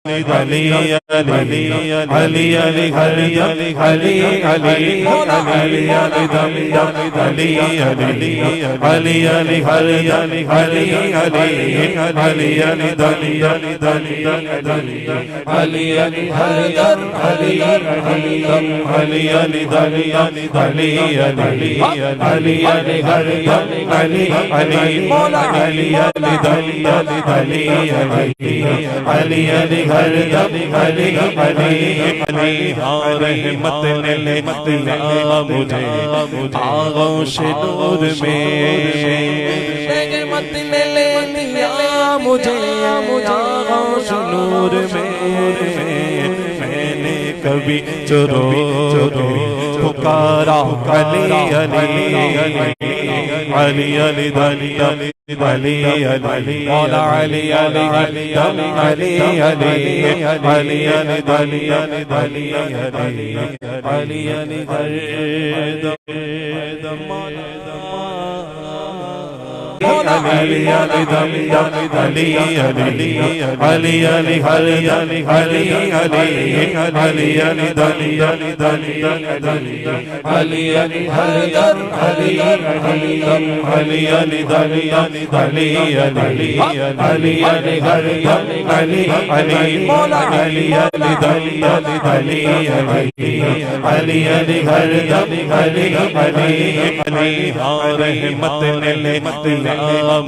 Ali Ali Ali Ali Ali Ali Ali Ali Ali Ali रहमत ने ले मुझे आगोश नूर में, रहमत ने ले मुझे आगोश नूर में। मैंने कभी चुरो पुकारा अली अली علي علي علي علي علي مولا علي علي علي علي علي علي علي علي علي علي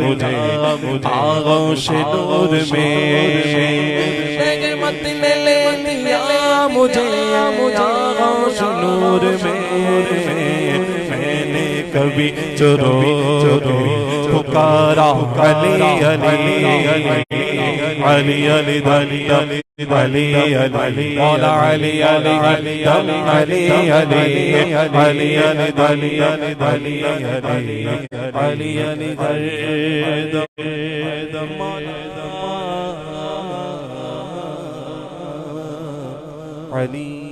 मुझे आगोश नूर में मत ले लिया मुझे आगोश नूर में मैंने कभी चोरो पुकारा अली अली अली अली अली अली अली मौला अली अली अली अली अली अली अली अली अली अली